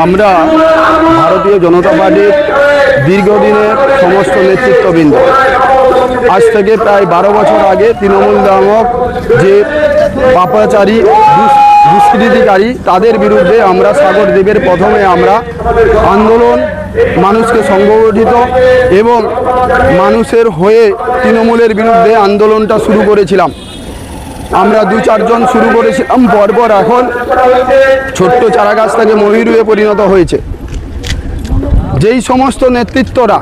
আমরা ভারতীয় জনতা পার্টির দীর্ঘদিনের সমস্ত নেতৃত্ববৃন্দ আজ থেকে প্রায় 12 বছর আগে তৃণমূল নামক যে পাপাচারী দুষ্কৃতিকারী তাদের বিরুদ্ধে আমরা সাগরদ্বীপের প্রথমে আমরা আন্দোলন মানুষকে সংগঠিত এবং মানুষের হয়ে তৃণমূলের বিরুদ্ধে আন্দোলনটা শুরু করেছিলাম। আমরা 2-4 জন শুরু করেছিলাম, পরপর এখন ছোট্ট চারাগাছ থেকে ময়ূরে পরিণত হয়েছে। যেই সমস্ত নেতৃত্বরা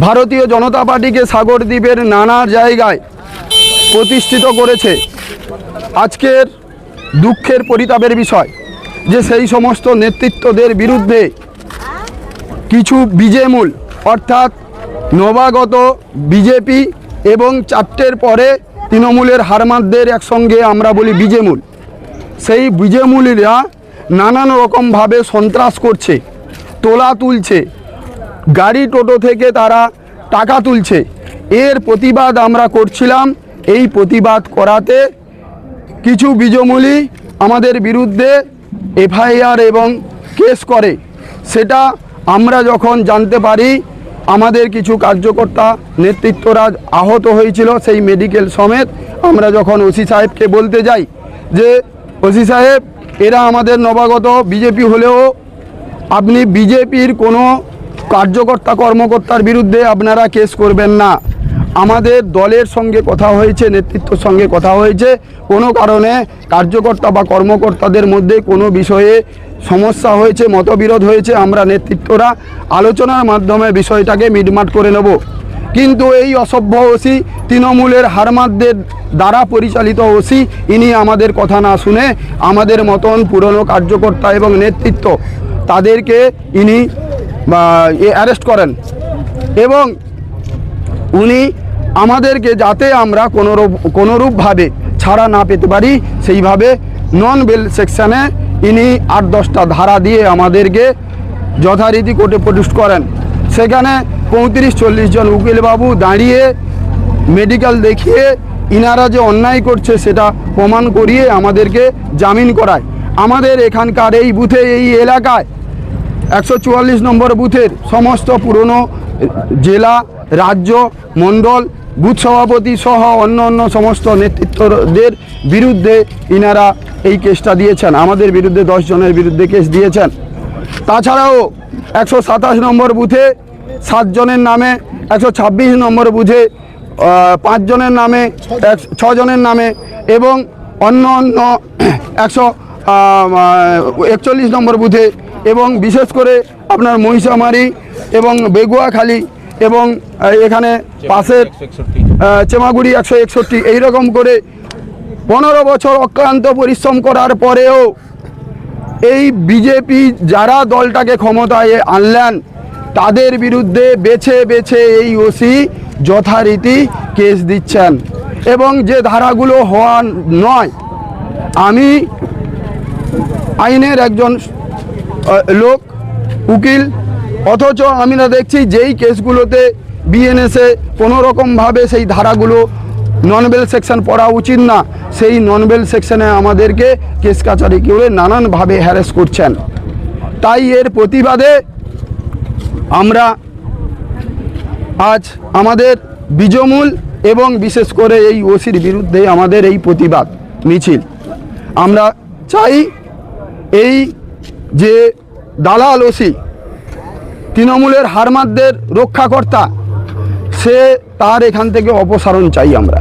ভারতীয় জনতা পার্টিকে সাগরদ্বীপের নানা জায়গায় প্রতিষ্ঠিত করেছে, আজকের দুঃখের পরিতাপের বিষয় যে সেই সমস্ত নেতৃত্বদের বিরুদ্ধে কিছু বিজেমূল অর্থাৎ নবাগত বিজেপি এবং 4টের পরে তৃণমূলের হারমাতদের একসঙ্গে আমরা বলি বিজেমূল, সেই বিজেমূলীরা নানান রকমভাবে সন্ত্রাস করছে, তোলা তুলছে, গাড়ি টোটো থেকে তারা টাকা তুলছে। এর প্রতিবাদ আমরা করছিলাম। এই প্রতিবাদ করাতে কিছু বিজেমূলী আমাদের বিরুদ্ধে এফআইআর এবং কেস করে। সেটা আমরা যখন জানতে পারি, আমাদের কিছু কার্যকর্তা নেতৃত্বরা আহত হয়েছিল সেই মেডিকেল সমেত, আমরা যখন ওসি সাহেবকে বলতে যাই যে ওসি সাহেব এরা আমাদের নবাগত বিজেপি হলেও আপনি বিজেপির কোনো কার্যকর্তা কর্মকর্তার বিরুদ্ধে আপনারা কেস করবেন না। আমাদের দলের সঙ্গে কথা হয়েছে, নেতৃত্বের সঙ্গে কথা হয়েছে, কোনো কারণে কার্যকর্তা বা কর্মকর্তাদের মধ্যে কোনো বিষয়ে সমস্যা হয়েছে, মতবিরোধ হয়েছে, আমরা নেতৃত্বরা আলোচনার মাধ্যমে বিষয়টাকে মিটমাট করে নেব। কিন্তু এই অসভ্য ওসি, তৃণমূলের হারমাতদের দ্বারা পরিচালিত ওসি, ইনি আমাদের কথা না শুনে আমাদের মতন পুরনো কার্যকর্তা এবং নেতৃত্ব তাদেরকে ইনি অ্যারেস্ট করেন এবং উনি আমাদেরকে যাতে আমরা কোনোরূপভাবে ছাড়া না পেতে পারি সেইভাবে নন বেল সেকশানে ইনি 8-10টা ধারা দিয়ে আমাদেরকে যথারীতি কোর্টে প্রডিউস করেন। সেখানে 35-40 জন উকিলবাবু দাঁড়িয়ে মেডিকেল দেখিয়ে ইনারা যে অন্যায় করছে সেটা প্রমাণ করিয়ে আমাদেরকে জামিন করায়। আমাদের এখানকার এই বুথে, এই এলাকায় 144 নম্বর বুথের সমস্ত পুরনো জেলা, রাজ্য, মণ্ডল, বুথ সভাপতি সহ অন্য সমস্ত নেতৃত্বদের বিরুদ্ধে ইনারা এই কেসটা দিয়েছেন। আমাদের বিরুদ্ধে 10 জনের বিরুদ্ধে কেস দিয়েছেন। তাছাড়াও 127 নম্বর বুথে 7 জনের নামে, 126 নম্বর বুথে 5 জনের নামে, 6 জনের নামে এবং অন্য 141 নম্বর বুথে এবং বিশেষ করে আপনার মহিষামারি এবং বেগুয়াখালী এবং এখানে পাশের চেমাগুড়ি 161, এইরকম করে 15 বছর অক্লান্ত পরিশ্রম করার পরেও এই বিজেপি যারা দলটাকে ক্ষমতায় আনলেন তাদের বিরুদ্ধে বেছে বেছে এই ওসি যথারীতি কেস দিচ্ছেন এবং যে ধারাগুলো হওয়া নয়। আমি আইনের একজন লোক, উকিল, অথচ আমি না দেখছি যেই কেসগুলোতে বিএনএসে কোনোরকমভাবে সেই ধারাগুলো নন বেল সেকশন পড়া উচিত না, সেই নন বেল সেকশনে আমাদেরকে কেস কাচারি করে নানানভাবে হ্যারাস করছেন। তাই এর প্রতিবাদে আমরা আজ আমাদের বিজমূল এবং বিশেষ করে এই ওসির বিরুদ্ধে আমাদের এই প্রতিবাদ মিছিল। আমরা চাই এই যে দালাল ওসি, তৃণমূলের হারমাতদের রক্ষাকর্তা, সে তার এখান থেকে অপসারণ চাই আমরা।